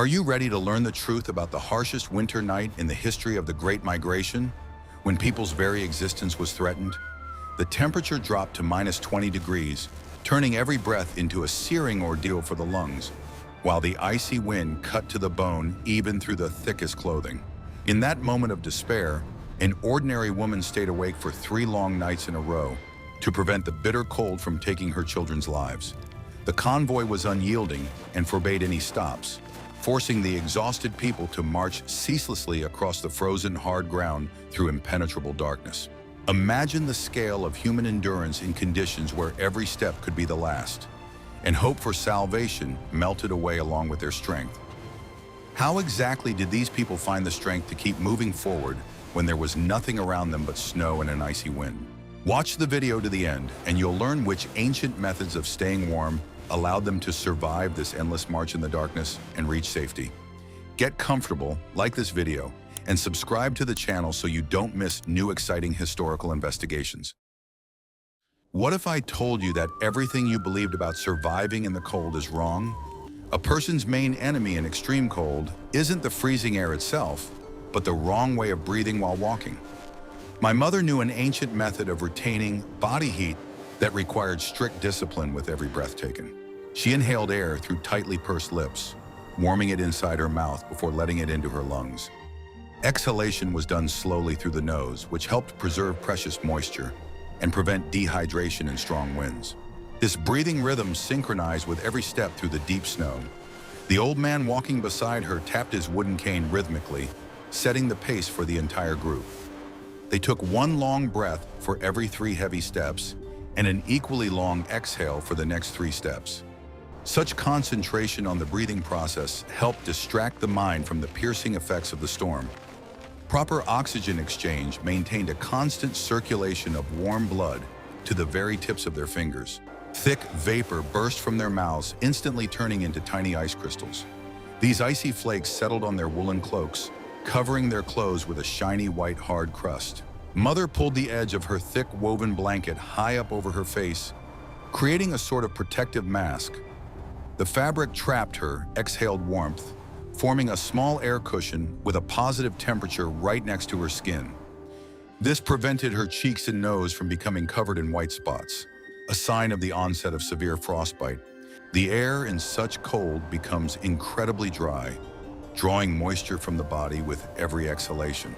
Are you ready to learn the truth about the harshest winter night in the history of the Great Migration, when people's very existence was threatened? The temperature dropped to -20 degrees, turning every breath into a searing ordeal for the lungs, while the icy wind cut to the bone even through the thickest clothing. In that moment of despair, an ordinary woman stayed awake for 3 long nights in a row to prevent the bitter cold from taking her children's lives. The convoy was unyielding and forbade any stops, forcing the exhausted people to march ceaselessly across the frozen hard ground through impenetrable darkness. Imagine the scale of human endurance in conditions where every step could be the last, and hope for salvation melted away along with their strength. How exactly did these people find the strength to keep moving forward when there was nothing around them but snow and an icy wind? Watch the video to the end, and you'll learn which ancient methods of staying warm allowed them to survive this endless march in the darkness and reach safety. Get comfortable, like this video, and subscribe to the channel so you don't miss new exciting historical investigations. What if I told you that everything you believed about surviving in the cold is wrong? A person's main enemy in extreme cold isn't the freezing air itself, but the wrong way of breathing while walking. My mother knew an ancient method of retaining body heat that required strict discipline with every breath taken. She inhaled air through tightly pursed lips, warming it inside her mouth before letting it into her lungs. Exhalation was done slowly through the nose, which helped preserve precious moisture and prevent dehydration in strong winds. This breathing rhythm synchronized with every step through the deep snow. The old man walking beside her tapped his wooden cane rhythmically, setting the pace for the entire group. They took 1 long breath for every 3 heavy steps and an equally long exhale for the next 3 steps. Such concentration on the breathing process helped distract the mind from the piercing effects of the storm. Proper oxygen exchange maintained a constant circulation of warm blood to the very tips of their fingers. Thick vapor burst from their mouths, instantly turning into tiny ice crystals. These icy flakes settled on their woolen cloaks, covering their clothes with a shiny white hard crust. Mother pulled the edge of her thick woven blanket high up over her face, creating a sort of protective mask. The fabric trapped her exhaled warmth, forming a small air cushion with a positive temperature right next to her skin. This prevented her cheeks and nose from becoming covered in white spots, a sign of the onset of severe frostbite. The air in such cold becomes incredibly dry, drawing moisture from the body with every exhalation.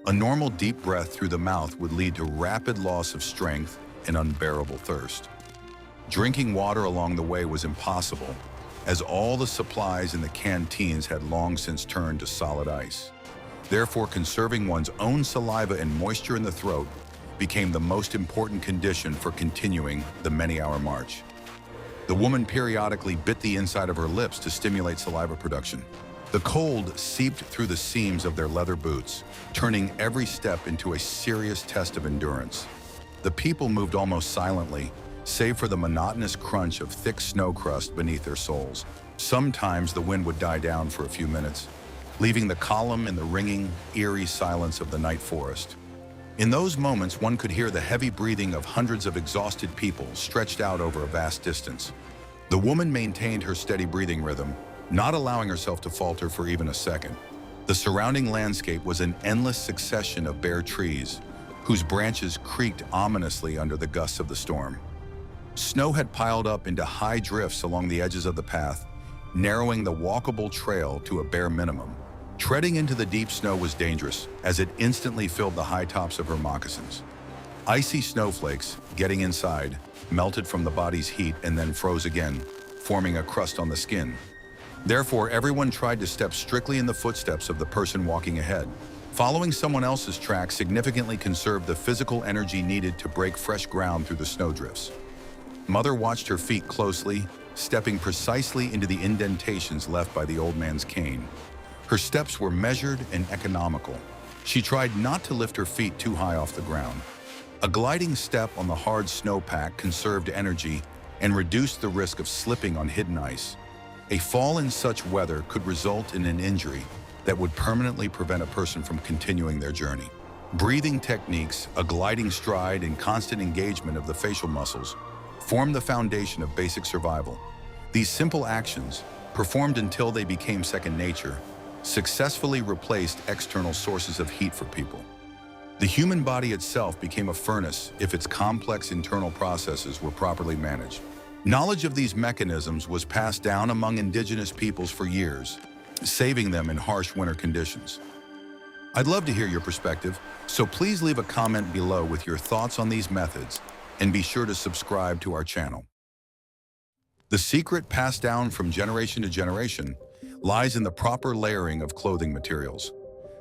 A normal deep breath through the mouth would lead to rapid loss of strength and unbearable thirst. Drinking water along the way was impossible, as all the supplies in the canteens had long since turned to solid ice. Therefore, conserving one's own saliva and moisture in the throat became the most important condition for continuing the many-hour march. The woman periodically bit the inside of her lips to stimulate saliva production. The cold seeped through the seams of their leather boots, turning every step into a serious test of endurance. The people moved almost silently, save for the monotonous crunch of thick snow crust beneath their soles. Sometimes the wind would die down for a few minutes, leaving the column in the ringing, eerie silence of the night forest. In those moments, one could hear the heavy breathing of hundreds of exhausted people stretched out over a vast distance. The woman maintained her steady breathing rhythm, not allowing herself to falter for even a second. The surrounding landscape was an endless succession of bare trees, whose branches creaked ominously under the gusts of the storm. Snow had piled up into high drifts along the edges of the path, narrowing the walkable trail to a bare minimum. Treading into the deep snow was dangerous, as it instantly filled the high tops of her moccasins. Icy snowflakes, getting inside, melted from the body's heat and then froze again, forming a crust on the skin. Therefore, everyone tried to step strictly in the footsteps of the person walking ahead. Following someone else's track significantly conserved the physical energy needed to break fresh ground through the snowdrifts. Mother watched her feet closely, stepping precisely into the indentations left by the old man's cane. Her steps were measured and economical. She tried not to lift her feet too high off the ground. A gliding step on the hard snowpack conserved energy and reduced the risk of slipping on hidden ice. A fall in such weather could result in an injury that would permanently prevent a person from continuing their journey. Breathing techniques, a gliding stride, and constant engagement of the facial muscles form the foundation of basic survival. These simple actions, performed until they became second nature, successfully replaced external sources of heat for people. The human body itself became a furnace if its complex internal processes were properly managed. Knowledge of these mechanisms was passed down among indigenous peoples for years, saving them in harsh winter conditions. I'd love to hear your perspective, so please leave a comment below with your thoughts on these methods, and be sure to subscribe to our channel. The secret passed down from generation to generation lies in the proper layering of clothing materials.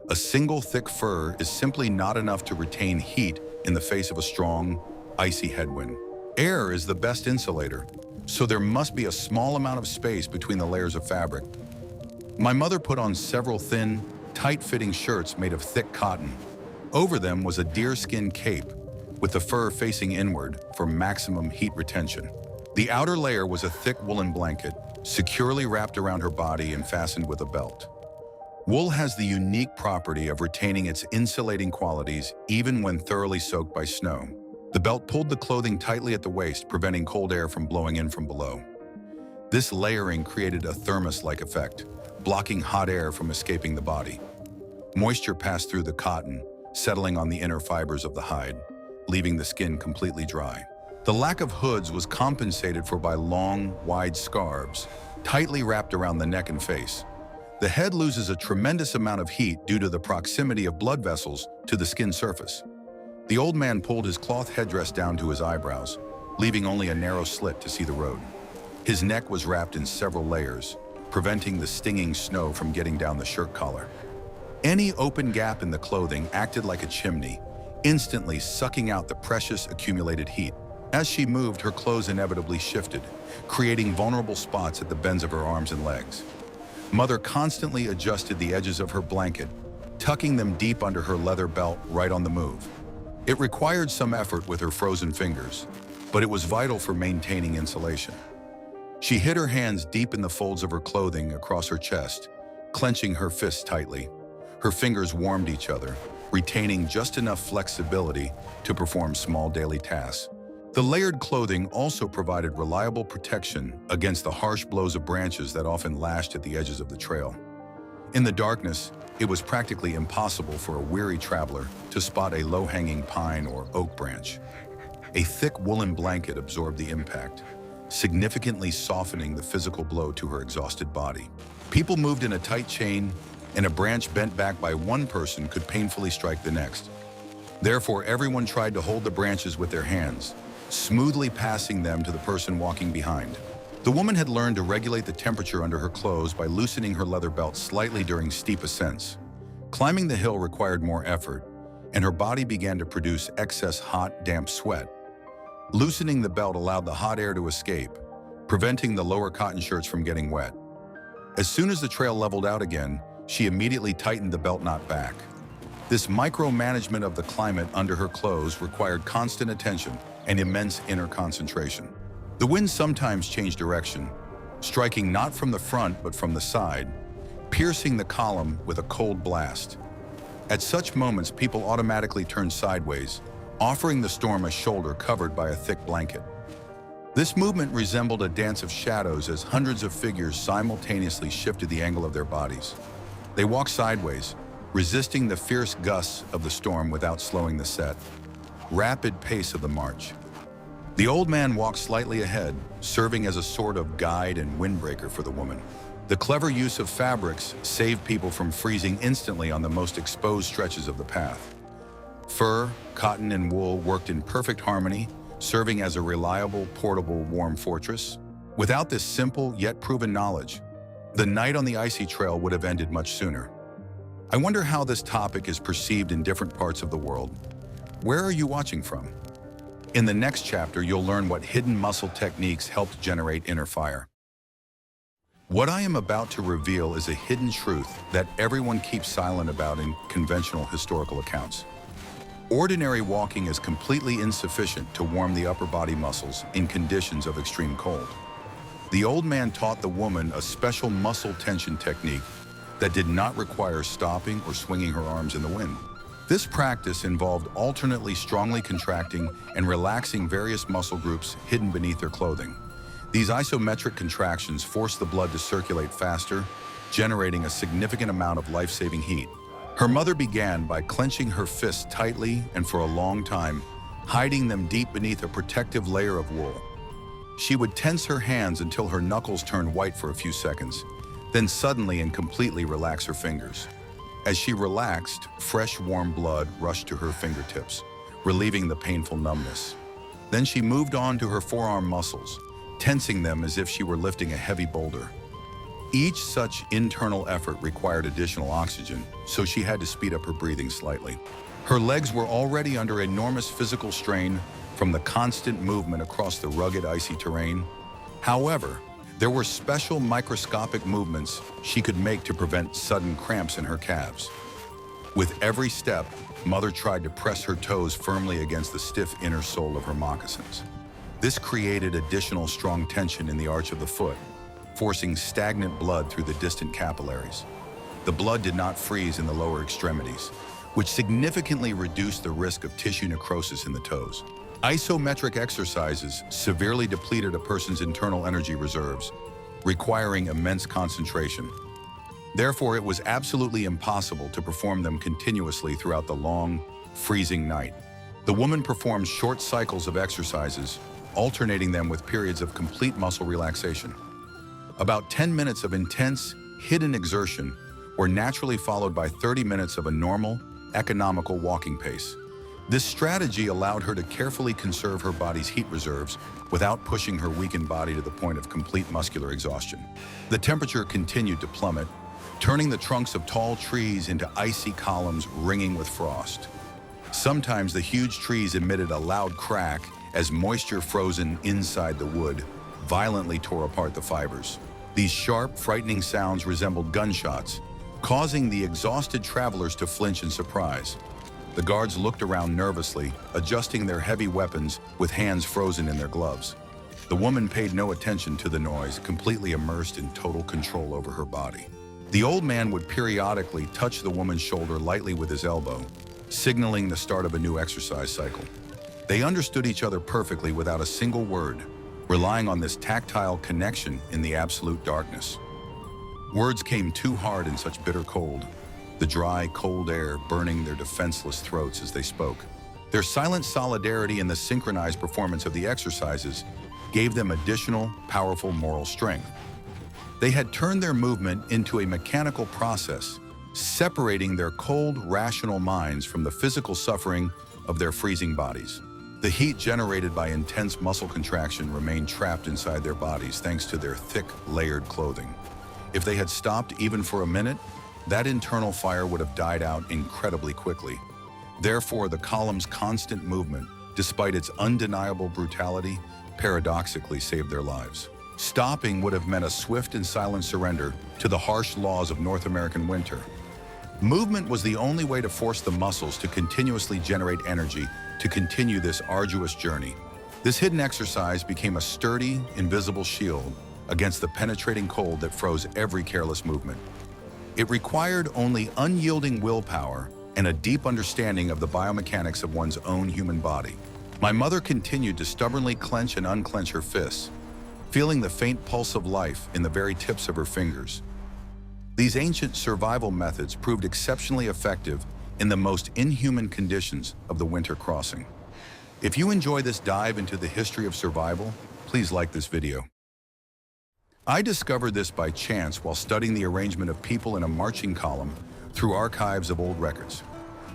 A single thick fur is simply not enough to retain heat in the face of a strong, icy headwind. Air is the best insulator, so there must be a small amount of space between the layers of fabric. My mother put on several thin, tight-fitting shirts made of thick cotton. Over them was a deerskin cape, with the fur facing inward for maximum heat retention. The outer layer was a thick woolen blanket, securely wrapped around her body and fastened with a belt. Wool has the unique property of retaining its insulating qualities even when thoroughly soaked by snow. The belt pulled the clothing tightly at the waist, preventing cold air from blowing in from below. This layering created a thermos-like effect, blocking hot air from escaping the body. Moisture passed through the cotton, settling on the inner fibers of the hide, leaving the skin completely dry. The lack of hoods was compensated for by long, wide scarves, tightly wrapped around the neck and face. The head loses a tremendous amount of heat due to the proximity of blood vessels to the skin surface. The old man pulled his cloth headdress down to his eyebrows, leaving only a narrow slit to see the road. His neck was wrapped in several layers, preventing the stinging snow from getting down the shirt collar. Any open gap in the clothing acted like a chimney, instantly sucking out the precious accumulated heat. As she moved, her clothes inevitably shifted, creating vulnerable spots at the bends of her arms and legs. Mother constantly adjusted the edges of her blanket, tucking them deep under her leather belt right on the move. It required some effort with her frozen fingers, but it was vital for maintaining insulation. She hid her hands deep in the folds of her clothing across her chest, clenching her fists tightly. Her fingers warmed each other, retaining just enough flexibility to perform small daily tasks. The layered clothing also provided reliable protection against the harsh blows of branches that often lashed at the edges of the trail. In the darkness, it was practically impossible for a weary traveler to spot a low-hanging pine or oak branch. A thick woolen blanket absorbed the impact, significantly softening the physical blow to her exhausted body. People moved in a tight chain, and a branch bent back by one person could painfully strike the next. Therefore, everyone tried to hold the branches with their hands, smoothly passing them to the person walking behind. The woman had learned to regulate the temperature under her clothes by loosening her leather belt slightly during steep ascents. Climbing the hill required more effort, and her body began to produce excess hot, damp sweat. Loosening the belt allowed the hot air to escape, preventing the lower cotton shirts from getting wet. As soon as the trail leveled out again, she immediately tightened the belt knot back. This micromanagement of the climate under her clothes required constant attention and immense inner concentration. The wind sometimes changed direction, striking not from the front but from the side, piercing the column with a cold blast. At such moments, people automatically turned sideways, offering the storm a shoulder covered by a thick blanket. This movement resembled a dance of shadows as hundreds of figures simultaneously shifted the angle of their bodies. They walked sideways, resisting the fierce gusts of the storm without slowing the set, rapid pace of the march. The old man walked slightly ahead, serving as a sort of guide and windbreaker for the woman. The clever use of fabrics saved people from freezing instantly on the most exposed stretches of the path. Fur, cotton, and wool worked in perfect harmony, serving as a reliable, portable, warm fortress. Without this simple yet proven knowledge, the night on the icy trail would have ended much sooner. I wonder how this topic is perceived in different parts of the world. Where are you watching from? In the next chapter, you'll learn what hidden muscle techniques helped generate inner fire. What I am about to reveal is a hidden truth that everyone keeps silent about in conventional historical accounts. Ordinary walking is completely insufficient to warm the upper body muscles in conditions of extreme cold. The old man taught the woman a special muscle tension technique that did not require stopping or swinging her arms in the wind. This practice involved alternately strongly contracting and relaxing various muscle groups hidden beneath their clothing. These isometric contractions force the blood to circulate faster, generating a significant amount of life-saving heat. Her mother began by clenching her fists tightly and for a long time, hiding them deep beneath a protective layer of wool. She would tense her hands until her knuckles turned white for a few seconds, then suddenly and completely relax her fingers. As she relaxed, fresh warm blood rushed to her fingertips, relieving the painful numbness. Then she moved on to her forearm muscles, tensing them as if she were lifting a heavy boulder. Each such internal effort required additional oxygen, so she had to speed up her breathing slightly. Her legs were already under enormous physical strain from the constant movement across the rugged, icy terrain. However, there were special microscopic movements she could make to prevent sudden cramps in her calves. With every step, Mother tried to press her toes firmly against the stiff inner sole of her moccasins. This created additional strong tension in the arch of the foot, forcing stagnant blood through the distant capillaries. The blood did not freeze in the lower extremities, which significantly reduced the risk of tissue necrosis in the toes. Isometric exercises severely depleted a person's internal energy reserves, requiring immense concentration. Therefore, it was absolutely impossible to perform them continuously throughout the long, freezing night. The woman performed short cycles of exercises, alternating them with periods of complete muscle relaxation. About 10 minutes of intense, hidden exertion were naturally followed by 30 minutes of a normal, economical walking pace. This strategy allowed her to carefully conserve her body's heat reserves without pushing her weakened body to the point of complete muscular exhaustion. The temperature continued to plummet, turning the trunks of tall trees into icy columns ringing with frost. Sometimes the huge trees emitted a loud crack as moisture frozen inside the wood violently tore apart the fibers. These sharp, frightening sounds resembled gunshots, causing the exhausted travelers to flinch in surprise. The guards looked around nervously, adjusting their heavy weapons with hands frozen in their gloves. The woman paid no attention to the noise, completely immersed in total control over her body. The old man would periodically touch the woman's shoulder lightly with his elbow, signaling the start of a new exercise cycle. They understood each other perfectly without a single word, relying on this tactile connection in the absolute darkness. Words came too hard in such bitter cold, the dry, cold air burning their defenseless throats as they spoke. Their silent solidarity and the synchronized performance of the exercises gave them additional, powerful moral strength. They had turned their movement into a mechanical process, separating their cold, rational minds from the physical suffering of their freezing bodies. The heat generated by intense muscle contraction remained trapped inside their bodies thanks to their thick, layered clothing. If they had stopped even for a minute, that internal fire would have died out incredibly quickly. Therefore, the column's constant movement, despite its undeniable brutality, paradoxically saved their lives. Stopping would have meant a swift and silent surrender to the harsh laws of North American winter. Movement was the only way to force the muscles to continuously generate energy to continue this arduous journey. This hidden exercise became a sturdy, invisible shield against the penetrating cold that froze every careless movement. It required only unyielding willpower and a deep understanding of the biomechanics of one's own human body. My mother continued to stubbornly clench and unclench her fists, feeling the faint pulse of life in the very tips of her fingers. These ancient survival methods proved exceptionally effective in the most inhuman conditions of the winter crossing. If you enjoy this dive into the history of survival, please like this video. I discovered this by chance while studying the arrangement of people in a marching column through archives of old records.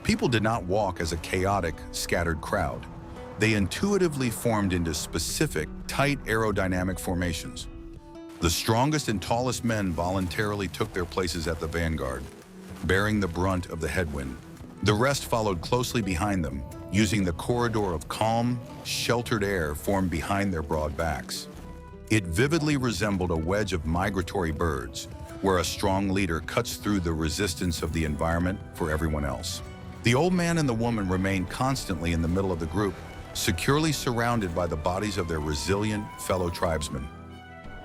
People did not walk as a chaotic, scattered crowd. They intuitively formed into specific, tight aerodynamic formations. The strongest and tallest men voluntarily took their places at the vanguard, bearing the brunt of the headwind. The rest followed closely behind them, using the corridor of calm, sheltered air formed behind their broad backs. It vividly resembled a wedge of migratory birds, where a strong leader cuts through the resistance of the environment for everyone else. The old man and the woman remained constantly in the middle of the group, securely surrounded by the bodies of their resilient fellow tribesmen.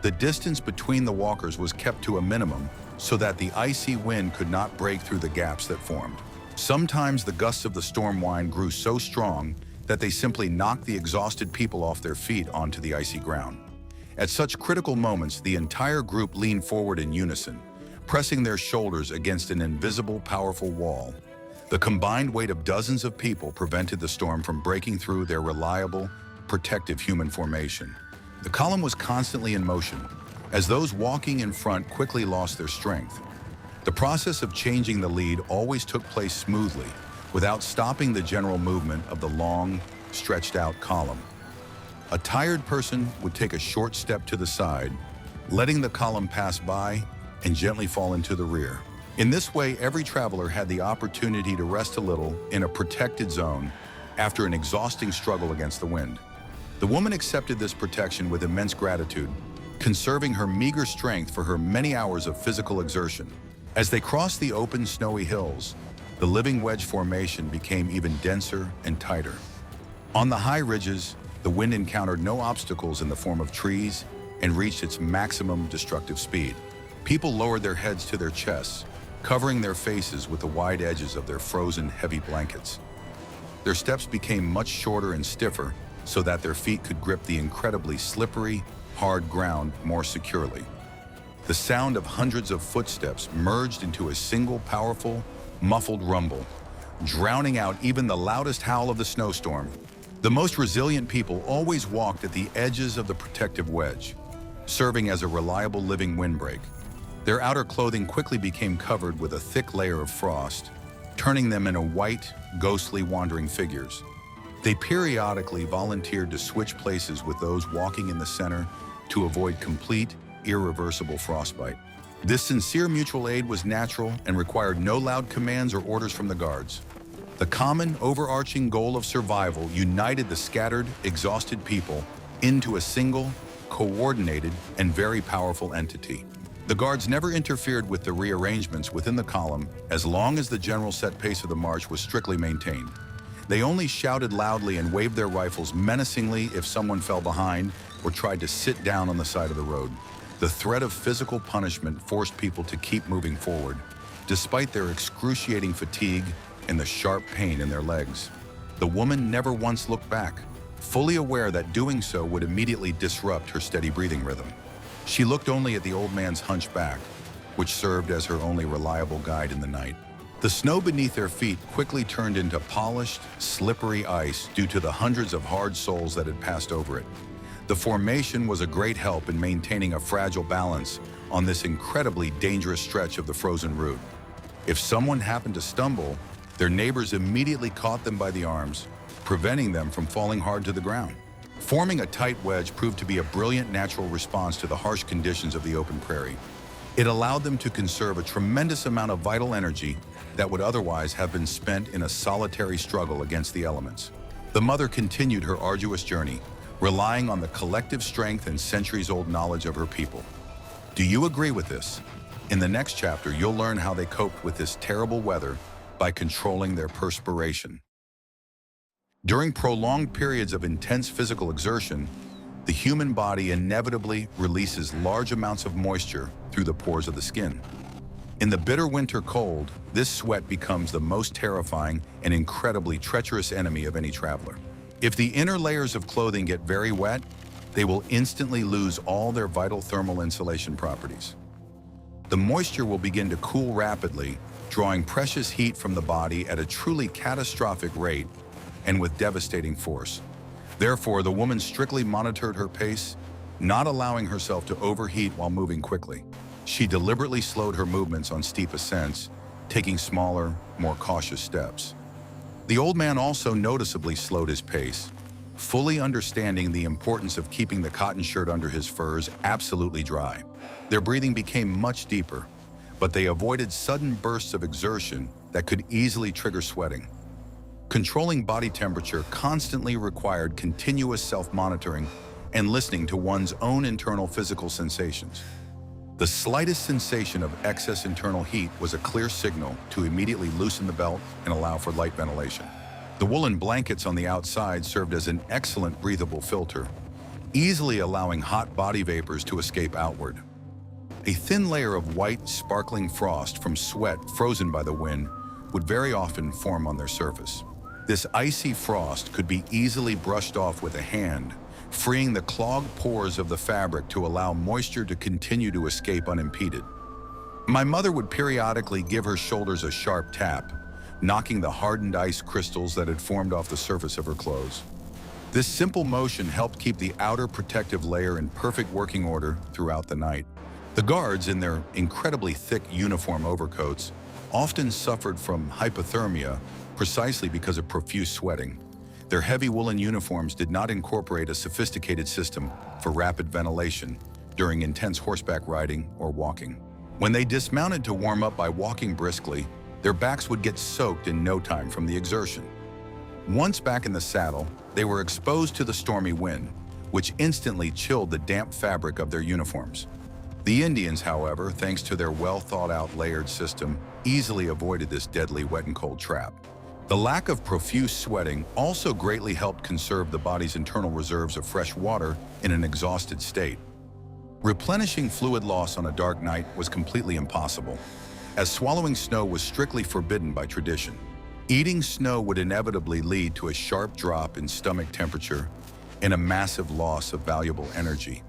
The distance between the walkers was kept to a minimum so that the icy wind could not break through the gaps that formed. Sometimes the gusts of the storm wind grew so strong that they simply knocked the exhausted people off their feet onto the icy ground. At such critical moments, the entire group leaned forward in unison, pressing their shoulders against an invisible, powerful wall. The combined weight of dozens of people prevented the storm from breaking through their reliable, protective human formation. The column was constantly in motion, as those walking in front quickly lost their strength. The process of changing the lead always took place smoothly, without stopping the general movement of the long, stretched-out column. A tired person would take a short step to the side, letting the column pass by and gently fall into the rear. In this way, every traveler had the opportunity to rest a little in a protected zone after an exhausting struggle against the wind. The woman accepted this protection with immense gratitude, conserving her meager strength for her many hours of physical exertion. As they crossed the open, snowy hills, the living wedge formation became even denser and tighter. On the high ridges, the wind encountered no obstacles in the form of trees and reached its maximum destructive speed. People lowered their heads to their chests, covering their faces with the wide edges of their frozen, heavy blankets. Their steps became much shorter and stiffer so that their feet could grip the incredibly slippery, hard ground more securely. The sound of hundreds of footsteps merged into a single powerful, muffled rumble, drowning out even the loudest howl of the snowstorm. The most resilient people always walked at the edges of the protective wedge, serving as a reliable living windbreak. Their outer clothing quickly became covered with a thick layer of frost, turning them into white, ghostly wandering figures. They periodically volunteered to switch places with those walking in the center to avoid complete, irreversible frostbite. This sincere mutual aid was natural and required no loud commands or orders from the guards. The common, overarching goal of survival united the scattered, exhausted people into a single, coordinated, and very powerful entity. The guards never interfered with the rearrangements within the column as long as the general set pace of the march was strictly maintained. They only shouted loudly and waved their rifles menacingly if someone fell behind or tried to sit down on the side of the road. The threat of physical punishment forced people to keep moving forward, despite their excruciating fatigue and the sharp pain in their legs. The woman never once looked back, fully aware that doing so would immediately disrupt her steady breathing rhythm. She looked only at the old man's hunched back, which served as her only reliable guide in the night. The snow beneath their feet quickly turned into polished, slippery ice due to the hundreds of hard soles that had passed over it. The formation was a great help in maintaining a fragile balance on this incredibly dangerous stretch of the frozen route. If someone happened to stumble, their neighbors immediately caught them by the arms, preventing them from falling hard to the ground. Forming a tight wedge proved to be a brilliant natural response to the harsh conditions of the open prairie. It allowed them to conserve a tremendous amount of vital energy that would otherwise have been spent in a solitary struggle against the elements. The mother continued her arduous journey, relying on the collective strength and centuries-old knowledge of her people. Do you agree with this? In the next chapter, you'll learn how they coped with this terrible weather by controlling their perspiration. During prolonged periods of intense physical exertion, the human body inevitably releases large amounts of moisture through the pores of the skin. In the bitter winter cold, this sweat becomes the most terrifying and incredibly treacherous enemy of any traveler. If the inner layers of clothing get very wet, they will instantly lose all their vital thermal insulation properties. The moisture will begin to cool rapidly, drawing precious heat from the body at a truly catastrophic rate and with devastating force. Therefore, the woman strictly monitored her pace, not allowing herself to overheat while moving quickly. She deliberately slowed her movements on steep ascents, taking smaller, more cautious steps. The old man also noticeably slowed his pace, fully understanding the importance of keeping the cotton shirt under his furs absolutely dry. Their breathing became much deeper, but they avoided sudden bursts of exertion that could easily trigger sweating. Controlling body temperature constantly required continuous self-monitoring and listening to one's own internal physical sensations. The slightest sensation of excess internal heat was a clear signal to immediately loosen the belt and allow for light ventilation. The woolen blankets on the outside served as an excellent breathable filter, easily allowing hot body vapors to escape outward. A thin layer of white, sparkling frost from sweat frozen by the wind would very often form on their surface. This icy frost could be easily brushed off with a hand, freeing the clogged pores of the fabric to allow moisture to continue to escape unimpeded. My mother would periodically give her shoulders a sharp tap, knocking the hardened ice crystals that had formed off the surface of her clothes. This simple motion helped keep the outer protective layer in perfect working order throughout the night. The guards, in their incredibly thick uniform overcoats, often suffered from hypothermia precisely because of profuse sweating. Their heavy woolen uniforms did not incorporate a sophisticated system for rapid ventilation during intense horseback riding or walking. When they dismounted to warm up by walking briskly, their backs would get soaked in no time from the exertion. Once back in the saddle, they were exposed to the stormy wind, which instantly chilled the damp fabric of their uniforms. The Indians, however, thanks to their well-thought-out layered system, easily avoided this deadly wet and cold trap. The lack of profuse sweating also greatly helped conserve the body's internal reserves of fresh water in an exhausted state. Replenishing fluid loss on a dark night was completely impossible, as swallowing snow was strictly forbidden by tradition. Eating snow would inevitably lead to a sharp drop in stomach temperature and a massive loss of valuable energy.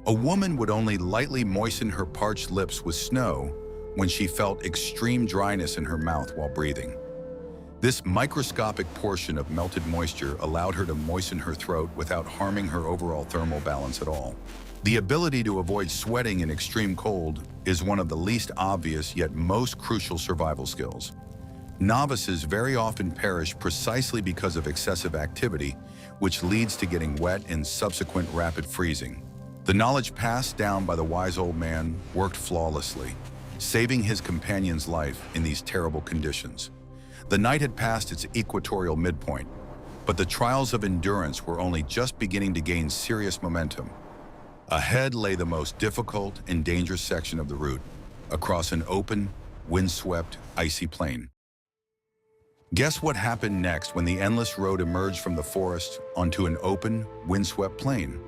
A woman would only lightly moisten her parched lips with snow when she felt extreme dryness in her mouth while breathing. This microscopic portion of melted moisture allowed her to moisten her throat without harming her overall thermal balance at all. The ability to avoid sweating in extreme cold is one of the least obvious yet most crucial survival skills. Novices very often perish precisely because of excessive activity, which leads to getting wet and subsequent rapid freezing. The knowledge passed down by the wise old man worked flawlessly, saving his companion's life in these terrible conditions. The night had passed its equatorial midpoint, but the trials of endurance were only just beginning to gain serious momentum. Ahead lay the most difficult and dangerous section of the route, across an open, windswept, icy plain. Guess what happened next when the endless road emerged from the forest onto an open, windswept plain?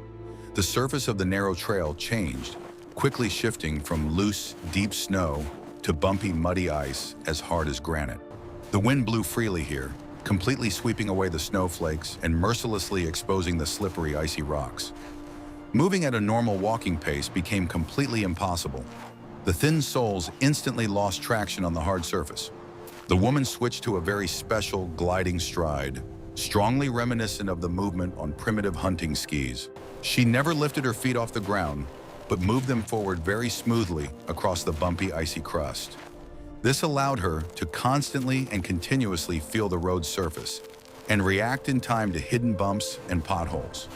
The surface of the narrow trail changed, quickly shifting from loose, deep snow to bumpy, muddy ice as hard as granite. The wind blew freely here, completely sweeping away the snowflakes and mercilessly exposing the slippery, icy rocks. Moving at a normal walking pace became completely impossible. The thin soles instantly lost traction on the hard surface. The woman switched to a very special gliding stride, strongly reminiscent of the movement on primitive hunting skis. She never lifted her feet off the ground, but moved them forward very smoothly across the bumpy, icy crust. This allowed her to constantly and continuously feel the road's surface and react in time to hidden bumps and potholes.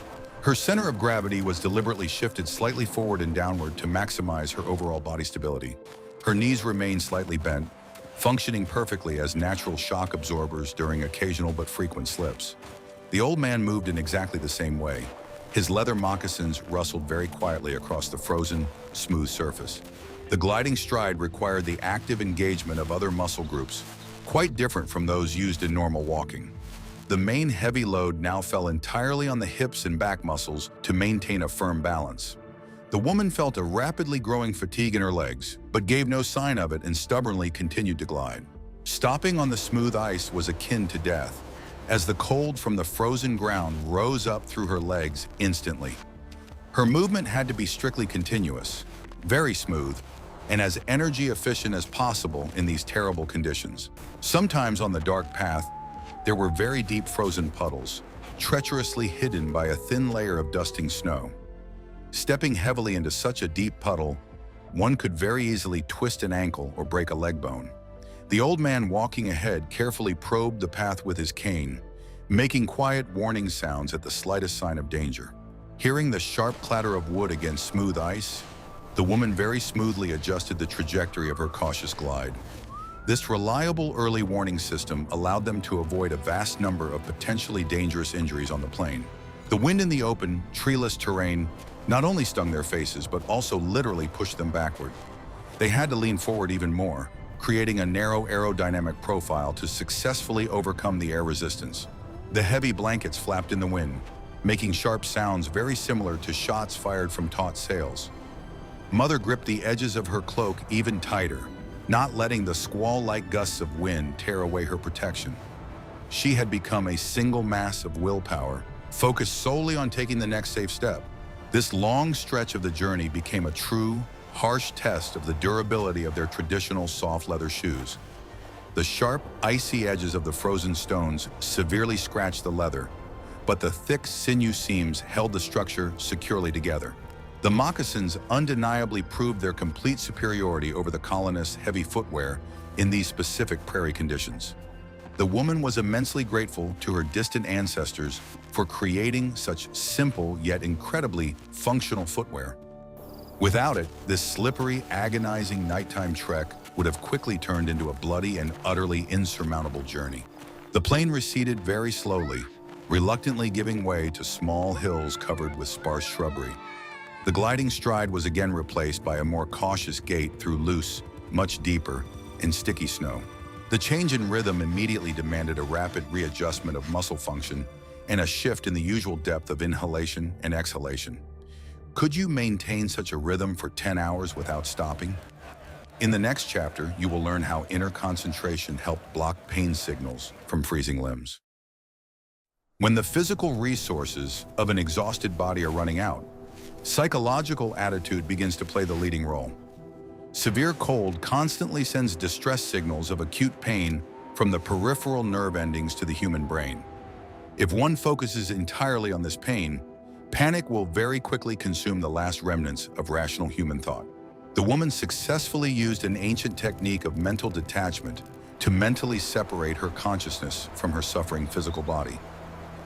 Her center of gravity was deliberately shifted slightly forward and downward to maximize her overall body stability. Her knees remained slightly bent, functioning perfectly as natural shock absorbers during occasional but frequent slips. The old man moved in exactly the same way. His leather moccasins rustled very quietly across the frozen, smooth surface. The gliding stride required the active engagement of other muscle groups, quite different from those used in normal walking. The main heavy load now fell entirely on the hips and back muscles to maintain a firm balance. The woman felt a rapidly growing fatigue in her legs, but gave no sign of it and stubbornly continued to glide. Stopping on the smooth ice was akin to death, as the cold from the frozen ground rose up through her legs instantly. Her movement had to be strictly continuous, very smooth, and as energy efficient as possible in these terrible conditions. Sometimes on the dark path, there were very deep frozen puddles, treacherously hidden by a thin layer of dusting snow. Stepping heavily into such a deep puddle, one could very easily twist an ankle or break a leg bone. The old man walking ahead carefully probed the path with his cane, making quiet warning sounds at the slightest sign of danger. Hearing the sharp clatter of wood against smooth ice, the woman very smoothly adjusted the trajectory of her cautious glide. This reliable early warning system allowed them to avoid a vast number of potentially dangerous injuries on the plain. The wind in the open, treeless terrain not only stung their faces, but also literally pushed them backward. They had to lean forward even more, creating a narrow aerodynamic profile to successfully overcome the air resistance. The heavy blankets flapped in the wind, making sharp sounds very similar to shots fired from taut sails. Mother gripped the edges of her cloak even tighter, not letting the squall-like gusts of wind tear away her protection. She had become a single mass of willpower, focused solely on taking the next safe step. This long stretch of the journey became a true, harsh test of the durability of their traditional soft leather shoes. The sharp, icy edges of the frozen stones severely scratched the leather, but the thick sinew seams held the structure securely together. The moccasins undeniably proved their complete superiority over the colonists' heavy footwear in these specific prairie conditions. The woman was immensely grateful to her distant ancestors for creating such simple yet incredibly functional footwear. Without it, this slippery, agonizing nighttime trek would have quickly turned into a bloody and utterly insurmountable journey. The plane receded very slowly, reluctantly giving way to small hills covered with sparse shrubbery. The gliding stride was again replaced by a more cautious gait through loose, much deeper, and sticky snow. The change in rhythm immediately demanded a rapid readjustment of muscle function and a shift in the usual depth of inhalation and exhalation. Could you maintain such a rhythm for 10 hours without stopping? In the next chapter, you will learn how inner concentration helped block pain signals from freezing limbs. When the physical resources of an exhausted body are running out, psychological attitude begins to play the leading role. Severe cold constantly sends distress signals of acute pain from the peripheral nerve endings to the human brain. If one focuses entirely on this pain, panic will very quickly consume the last remnants of rational human thought. The woman successfully used an ancient technique of mental detachment to mentally separate her consciousness from her suffering physical body.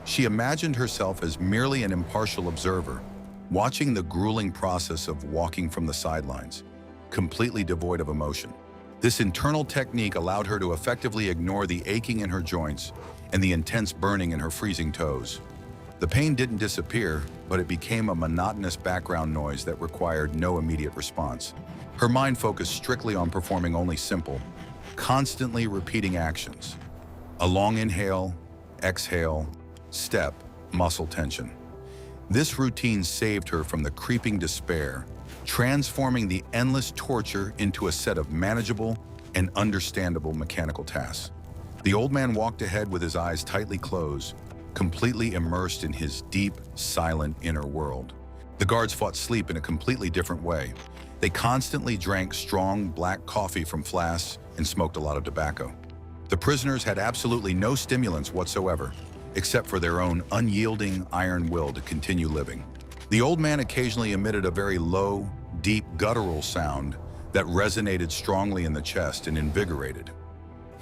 She imagined herself as merely an impartial observer, watching the grueling process of walking from the sidelines, completely devoid of emotion. This internal technique allowed her to effectively ignore the aching in her joints and the intense burning in her freezing toes. The pain didn't disappear, but it became a monotonous background noise that required no immediate response. Her mind focused strictly on performing only simple, constantly repeating actions. A long inhale, exhale, step, muscle tension. This routine saved her from the creeping despair, transforming the endless torture into a set of manageable and understandable mechanical tasks. The old man walked ahead with his eyes tightly closed, completely immersed in his deep, silent inner world. The guards fought sleep in a completely different way. They constantly drank strong black coffee from flasks and smoked a lot of tobacco. The prisoners had absolutely no stimulants whatsoever, except for their own unyielding iron will to continue living. The old man occasionally emitted a very low, deep guttural sound that resonated strongly in the chest and invigorated.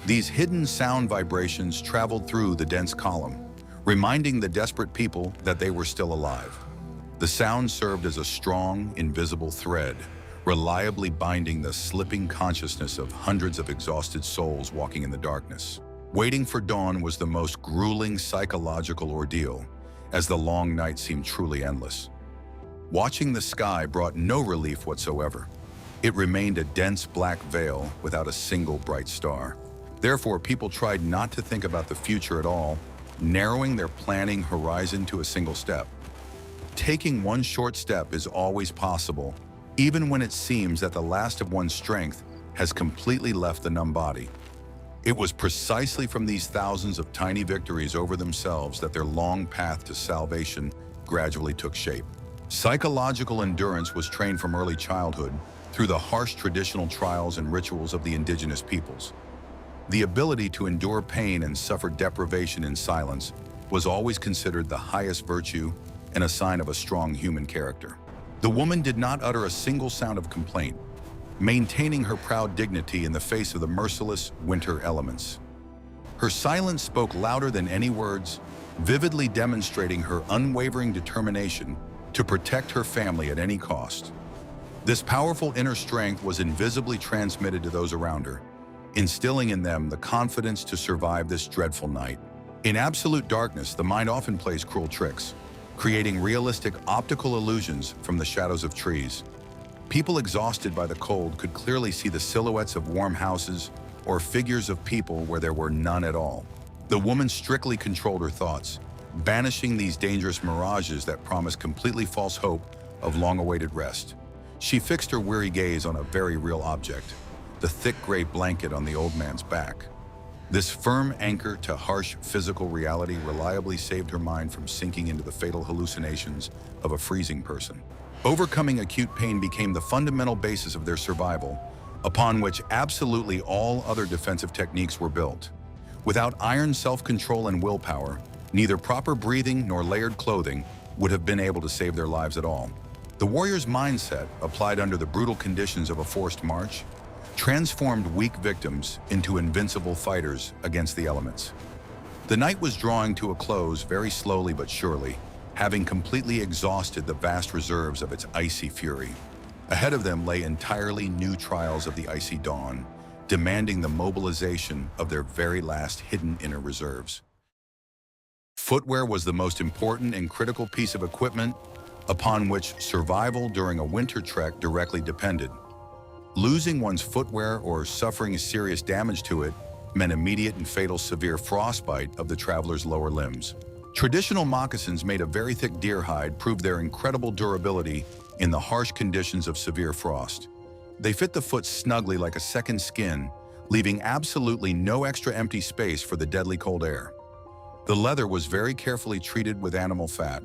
These hidden sound vibrations traveled through the dense column, reminding the desperate people that they were still alive. The sound served as a strong, invisible thread, reliably binding the slipping consciousness of hundreds of exhausted souls walking in the darkness. Waiting for dawn was the most grueling psychological ordeal, as the long night seemed truly endless. Watching the sky brought no relief whatsoever. It remained a dense black veil without a single bright star. Therefore, people tried not to think about the future at all, narrowing their planning horizon to a single step. Taking one short step is always possible, even when it seems that the last of one's strength has completely left the numb body. It was precisely from these thousands of tiny victories over themselves that their long path to salvation gradually took shape. Psychological endurance was trained from early childhood through the harsh traditional trials and rituals of the indigenous peoples. The ability to endure pain and suffer deprivation in silence was always considered the highest virtue and a sign of a strong human character. The woman did not utter a single sound of complaint, maintaining her proud dignity in the face of the merciless winter elements. Her silence spoke louder than any words, vividly demonstrating her unwavering determination to protect her family at any cost. This powerful inner strength was invisibly transmitted to those around her, instilling in them the confidence to survive this dreadful night. In absolute darkness, the mind often plays cruel tricks, creating realistic optical illusions from the shadows of trees. People exhausted by the cold could clearly see the silhouettes of warm houses or figures of people where there were none at all. The woman strictly controlled her thoughts, banishing these dangerous mirages that promised completely false hope of long-awaited rest. She fixed her weary gaze on a very real object, the thick gray blanket on the old man's back. This firm anchor to harsh physical reality reliably saved her mind from sinking into the fatal hallucinations of a freezing person. Overcoming acute pain became the fundamental basis of their survival, upon which absolutely all other defensive techniques were built. Without iron self-control and willpower, neither proper breathing nor layered clothing would have been able to save their lives at all. The warrior's mindset, applied under the brutal conditions of a forced march, transformed weak victims into invincible fighters against the elements. The night was drawing to a close very slowly but surely, having completely exhausted the vast reserves of its icy fury. Ahead of them lay entirely new trials of the icy dawn, demanding the mobilization of their very last hidden inner reserves. Footwear was the most important and critical piece of equipment upon which survival during a winter trek directly depended. Losing one's footwear or suffering serious damage to it meant immediate and fatal severe frostbite of the traveler's lower limbs. Traditional moccasins made of very thick deer hide proved their incredible durability in the harsh conditions of severe frost. They fit the foot snugly like a second skin, leaving absolutely no extra empty space for the deadly cold air. The leather was very carefully treated with animal fat,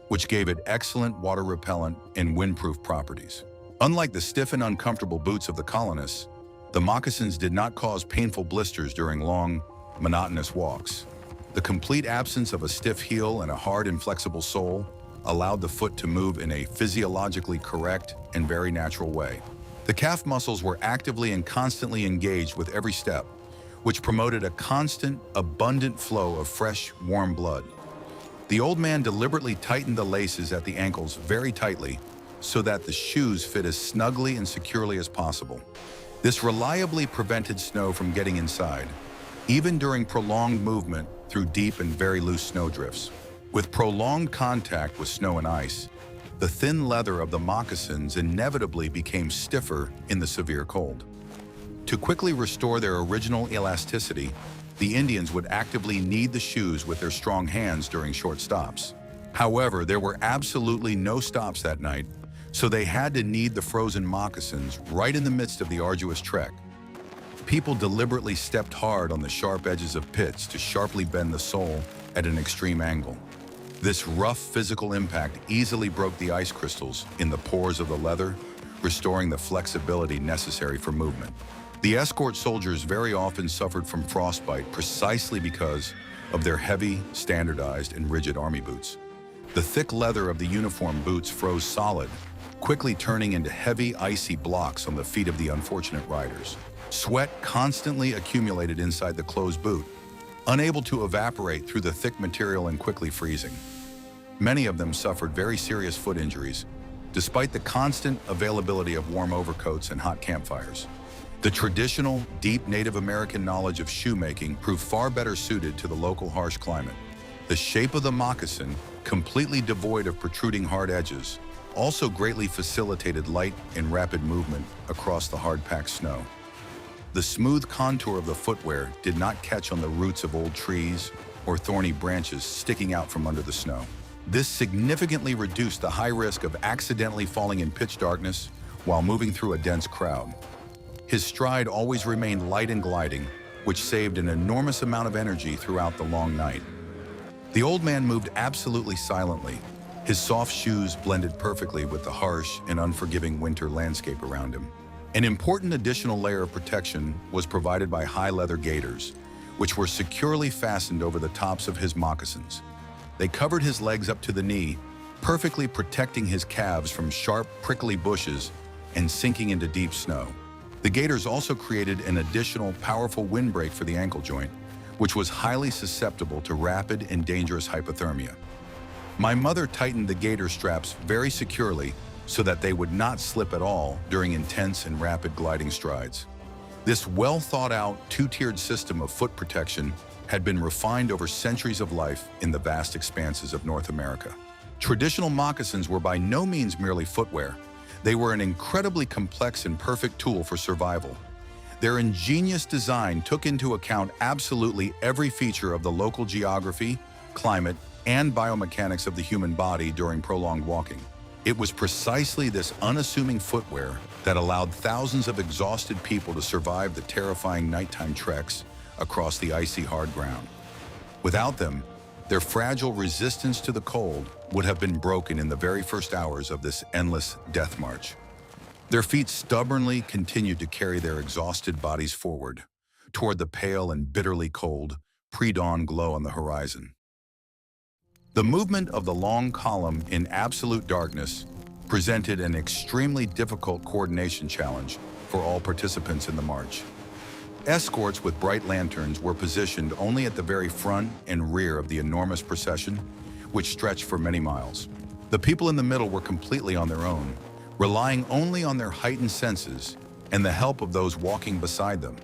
which gave it excellent water repellent and windproof properties. Unlike the stiff and uncomfortable boots of the colonists, the moccasins did not cause painful blisters during long, monotonous walks. The complete absence of a stiff heel and a hard, inflexible sole allowed the foot to move in a physiologically correct and very natural way. The calf muscles were actively and constantly engaged with every step, which promoted a constant, abundant flow of fresh, warm blood. The old man deliberately tightened the laces at the ankles very tightly so that the shoes fit as snugly and securely as possible. This reliably prevented snow from getting inside, even during prolonged movement through deep and very loose snowdrifts. With prolonged contact with snow and ice, the thin leather of the moccasins inevitably became stiffer in the severe cold. To quickly restore their original elasticity, the Indians would actively knead the shoes with their strong hands during short stops. However, there were absolutely no stops that night, so they had to knead the frozen moccasins right in the midst of the arduous trek. People deliberately stepped hard on the sharp edges of pits to sharply bend the sole at an extreme angle. This rough physical impact easily broke the ice crystals in the pores of the leather, restoring the flexibility necessary for movement. The escort soldiers very often suffered from frostbite precisely because of their heavy, standardized, and rigid army boots. The thick leather of the uniform boots froze solid, quickly turning into heavy, icy blocks on the feet of the unfortunate riders. Sweat constantly accumulated inside the closed boot, unable to evaporate through the thick material and quickly freezing. Many of them suffered very serious foot injuries, despite the constant availability of warm overcoats and hot campfires. The traditional, deep Native American knowledge of shoemaking proved far better suited to the local harsh climate. The shape of the moccasin, completely devoid of protruding hard edges, also greatly facilitated light and rapid movement across the hard-packed snow. The smooth contour of the footwear did not catch on the roots of old trees or thorny branches sticking out from under the snow. This significantly reduced the high risk of accidentally falling in pitch darkness while moving through a dense crowd. His stride always remained light and gliding, which saved an enormous amount of energy throughout the long night. The old man moved absolutely silently. His soft shoes blended perfectly with the harsh and unforgiving winter landscape around him. An important additional layer of protection was provided by high leather gaiters, which were securely fastened over the tops of his moccasins. They covered his legs up to the knee, perfectly protecting his calves from sharp, prickly bushes and sinking into deep snow. The gaiters also created an additional powerful windbreak for the ankle joint, which was highly susceptible to rapid and dangerous hypothermia. My mother tightened the gaiter straps very securely so that they would not slip at all during intense and rapid gliding strides. This well-thought-out, two-tiered system of foot protection had been refined over centuries of life in the vast expanses of North America. Traditional moccasins were by no means merely footwear. They were an incredibly complex and perfect tool for survival. Their ingenious design took into account absolutely every feature of the local geography, climate, and biomechanics of the human body during prolonged walking. It was precisely this unassuming footwear that allowed thousands of exhausted people to survive the terrifying nighttime treks across the icy hard ground. Without them, their fragile resistance to the cold would have been broken in the very first hours of this endless death march. Their feet stubbornly continued to carry their exhausted bodies forward, toward the pale and bitterly cold, pre-dawn glow on the horizon. The movement of the long column in absolute darkness presented an extremely difficult coordination challenge for all participants in the march. Escorts with bright lanterns were positioned only at the very front and rear of the enormous procession, which stretched for many miles. The people in the middle were completely on their own, relying only on their heightened senses and the help of those walking beside them.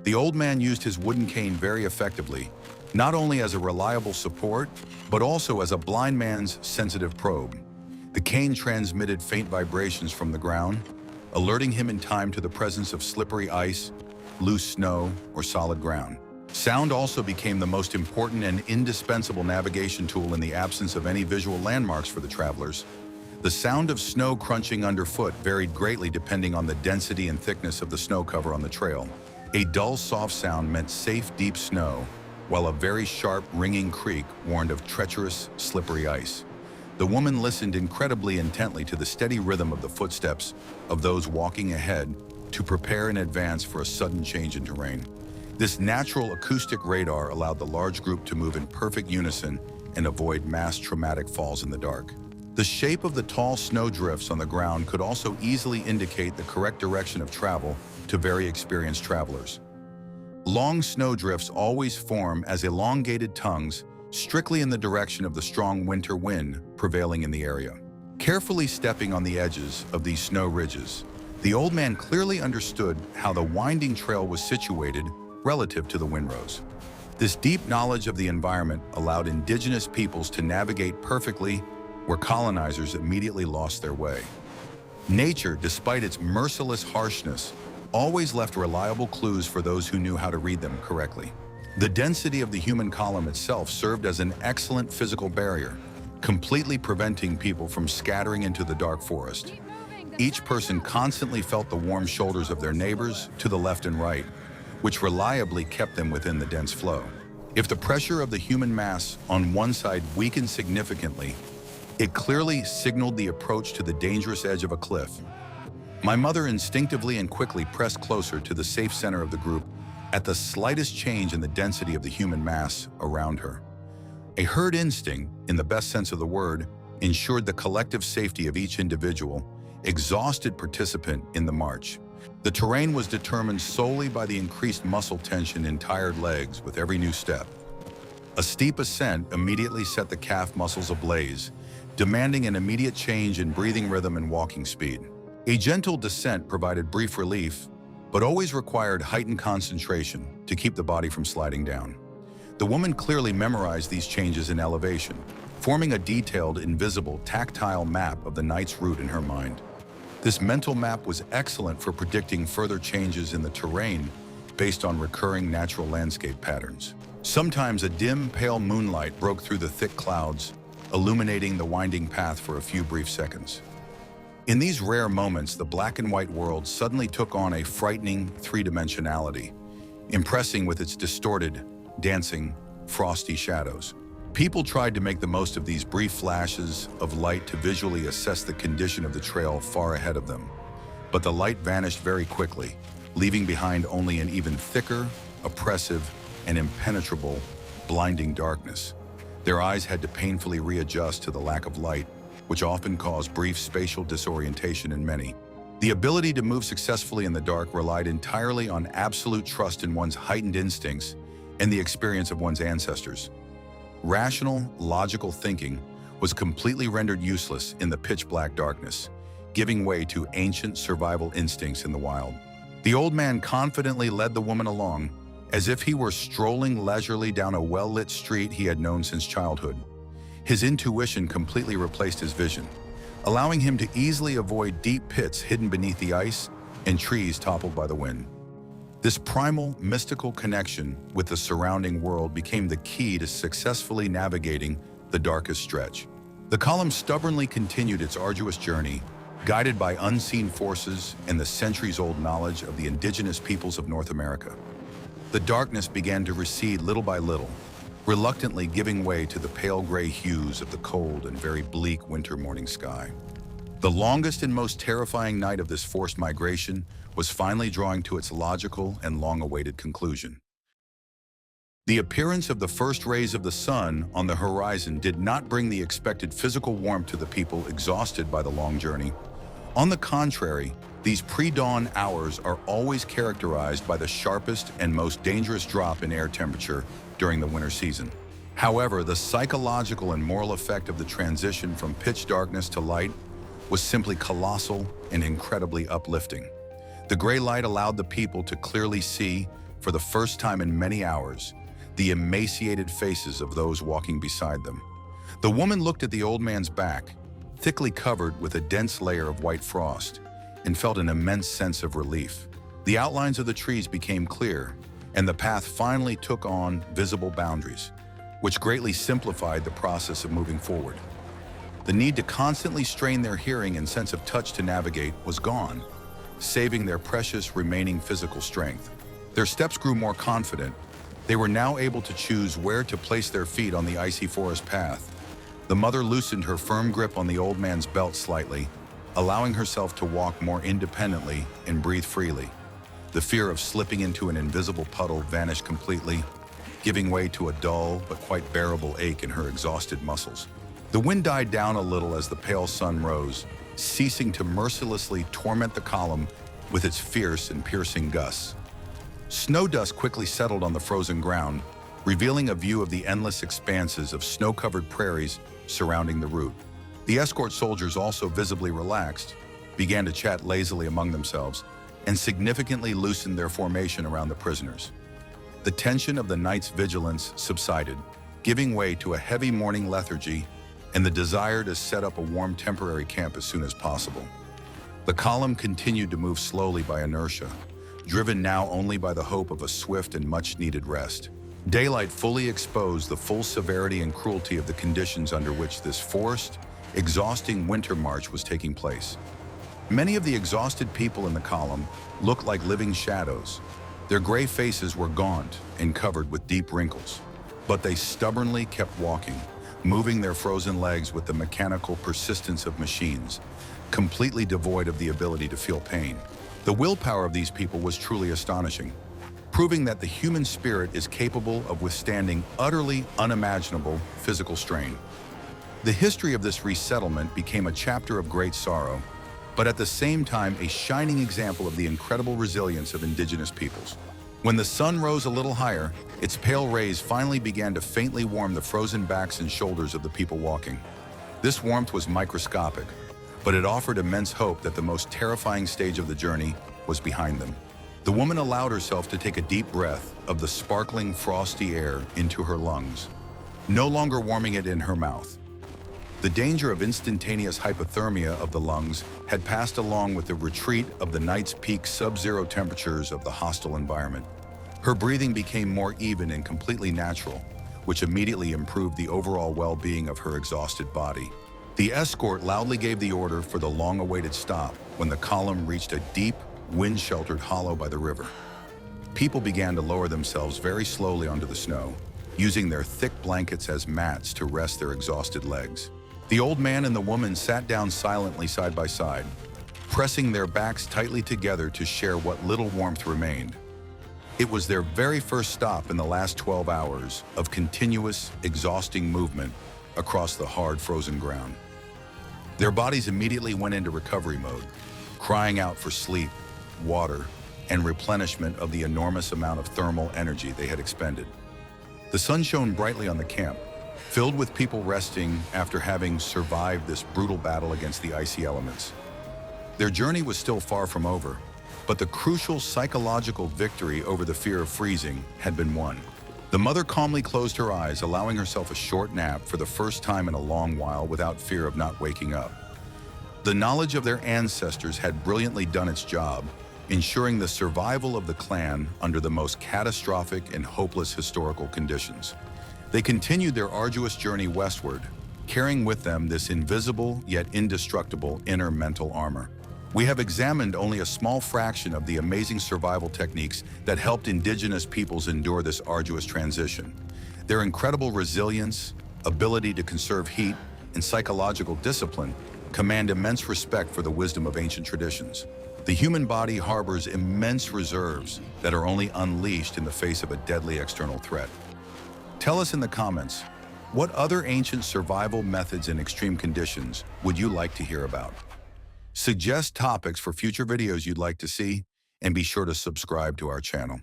The old man used his wooden cane very effectively, not only as a reliable support, but also as a blind man's sensitive probe. The cane transmitted faint vibrations from the ground, alerting him in time to the presence of slippery ice, loose snow, or solid ground. Sound also became the most important and indispensable navigation tool in the absence of any visual landmarks for the travelers. The sound of snow crunching underfoot varied greatly depending on the density and thickness of the snow cover on the trail. A dull, soft sound meant safe, deep snow, while a very sharp, ringing creak warned of treacherous, slippery ice. The woman listened incredibly intently to the steady rhythm of the footsteps of those walking ahead to prepare in advance for a sudden change in terrain. This natural acoustic radar allowed the large group to move in perfect unison and avoid mass traumatic falls in the dark. The shape of the tall snow drifts on the ground could also easily indicate the correct direction of travel to very experienced travelers. Long snow drifts always form as elongated tongues strictly in the direction of the strong winter wind prevailing in the area. Carefully stepping on the edges of these snow ridges, the old man clearly understood how the winding trail was situated relative to the windrows. This deep knowledge of the environment allowed indigenous peoples to navigate perfectly where colonizers immediately lost their way. Nature, despite its merciless harshness, always left reliable clues for those who knew how to read them correctly. The density of the human column itself served as an excellent physical barrier, completely preventing people from scattering into the dark forest. Each person constantly felt the warm shoulders of their neighbors to the left and right, which reliably kept them within the dense flow. If the pressure of the human mass on one side weakened significantly, it clearly signaled the approach to the dangerous edge of a cliff. My mother instinctively and quickly pressed closer to the safe center of the group at the slightest change in the density of the human mass around her. A herd instinct, in the best sense of the word, ensured the collective safety of each individual, exhausted participant in the march. The terrain was determined solely by the increased muscle tension in tired legs with every new step. A steep ascent immediately set the calf muscles ablaze, demanding an immediate change in breathing rhythm and walking speed. A gentle descent provided brief relief, but always required heightened concentration to keep the body from sliding down. The woman clearly memorized these changes in elevation, forming a detailed, invisible, tactile map of the night's route in her mind. This mental map was excellent for predicting further changes in the terrain based on recurring natural landscape patterns. Sometimes a dim, pale moonlight broke through the thick clouds, illuminating the winding path for a few brief seconds. In these rare moments, the black and white world suddenly took on a frightening three-dimensionality, impressing with its distorted, dancing, frosty shadows. People tried to make the most of these brief flashes of light to visually assess the condition of the trail far ahead of them. But the light vanished very quickly, leaving behind only an even thicker, oppressive, and impenetrable, blinding darkness. Their eyes had to painfully readjust to the lack of light, which often caused brief spatial disorientation in many. The ability to move successfully in the dark relied entirely on absolute trust in one's heightened instincts and the experience of one's ancestors. Rational, logical thinking was completely rendered useless in the pitch-black darkness, giving way to ancient survival instincts in the wild. The old man confidently led the woman along, as if he were strolling leisurely down a well-lit street he had known since childhood. His intuition completely replaced his vision, allowing him to easily avoid deep pits hidden beneath the ice and trees toppled by the wind. This primal, mystical connection with the surrounding world became the key to successfully navigating the darkest stretch. The column stubbornly continued its arduous journey, guided by unseen forces and the centuries-old knowledge of the indigenous peoples of North America. The The darkness began to recede little by little, reluctantly giving way to the pale gray hues of the cold and very bleak winter morning sky. The longest and most terrifying night of this forced migration was finally drawing to its logical and long-awaited conclusion. The appearance of the first rays of the sun on the horizon did not bring the expected physical warmth to the people exhausted by the long journey. On the contrary, these pre-dawn hours are always characterized by the sharpest and most dangerous drop in air temperature during the winter season. However, the psychological and moral effect of the transition from pitch darkness to light was simply colossal and incredibly uplifting. The gray light allowed the people to clearly see, for the first time in many hours, the emaciated faces of those walking beside them. The woman looked at the old man's back, thickly covered with a dense layer of white frost, and felt an immense sense of relief. The outlines of the trees became clear, and the path finally took on visible boundaries, which greatly simplified the process of moving forward. The need to constantly strain their hearing and sense of touch to navigate was gone, saving their precious remaining physical strength. Their steps grew more confident. They were now able to choose where to place their feet on the icy forest path. The mother loosened her firm grip on the old man's belt slightly, allowing herself to walk more independently and breathe freely. The fear of slipping into an invisible puddle vanished completely, giving way to a dull but quite bearable ache in her exhausted muscles. The wind died down a little as the pale sun rose, ceasing to mercilessly torment the column with its fierce and piercing gusts. Snow dust quickly settled on the frozen ground, revealing a view of the endless expanses of snow-covered prairies surrounding the route. The escort soldiers, also visibly relaxed, began to chat lazily among themselves and significantly loosened their formation around the prisoners. The tension of the night's vigilance subsided, giving way to a heavy morning lethargy and the desire to set up a warm temporary camp as soon as possible. The column continued to move slowly by inertia, driven now only by the hope of a swift and much-needed rest. Daylight fully exposed the full severity and cruelty of the conditions under which this forced, exhausting winter march was taking place. Many of the exhausted people in the column looked like living shadows. Their gray faces were gaunt and covered with deep wrinkles, but they stubbornly kept walking, moving their frozen legs with the mechanical persistence of machines, completely devoid of the ability to feel pain. The willpower of these people was truly astonishing, proving that the human spirit is capable of withstanding utterly unimaginable physical strain. The history of this resettlement became a chapter of great sorrow, but at the same time a shining example of the incredible resilience of indigenous peoples. When the sun rose a little higher, its pale rays finally began to faintly warm the frozen backs and shoulders of the people walking. This warmth was microscopic, but it offered immense hope that the most terrifying stage of the journey was behind them. The woman allowed herself to take a deep breath of the sparkling, frosty air into her lungs, no longer warming it in her mouth. The danger of instantaneous hypothermia of the lungs had passed along with the retreat of the night's peak sub-zero temperatures of the hostile environment. Her breathing became more even and completely natural, which immediately improved the overall well-being of her exhausted body. The escort loudly gave the order for the long-awaited stop when the column reached a deep, wind-sheltered hollow by the river. People began to lower themselves very slowly onto the snow, using their thick blankets as mats to rest their exhausted legs. The old man and the woman sat down silently side by side, pressing their backs tightly together to share what little warmth remained. It was their very first stop in the last 12 hours of continuous, exhausting movement across the hard, frozen ground. Their bodies immediately went into recovery mode, crying out for sleep, water, and replenishment of the enormous amount of thermal energy they had expended. The sun shone brightly on the camp, filled with people resting after having survived this brutal battle against the icy elements. Their journey was still far from over, but the crucial psychological victory over the fear of freezing had been won. The mother calmly closed her eyes, allowing herself a short nap for the first time in a long while without fear of not waking up. The knowledge of their ancestors had brilliantly done its job, ensuring the survival of the clan under the most catastrophic and hopeless historical conditions. They continued their arduous journey westward, carrying with them this invisible yet indestructible inner mental armor. We have examined only a small fraction of the amazing survival techniques that helped indigenous peoples endure this arduous transition. Their incredible resilience, ability to conserve heat, and psychological discipline command immense respect for the wisdom of ancient traditions. The human body harbors immense reserves that are only unleashed in the face of a deadly external threat. Tell us in the comments, what other ancient survival methods in extreme conditions would you like to hear about? Suggest topics for future videos you'd like to see, and be sure to subscribe to our channel.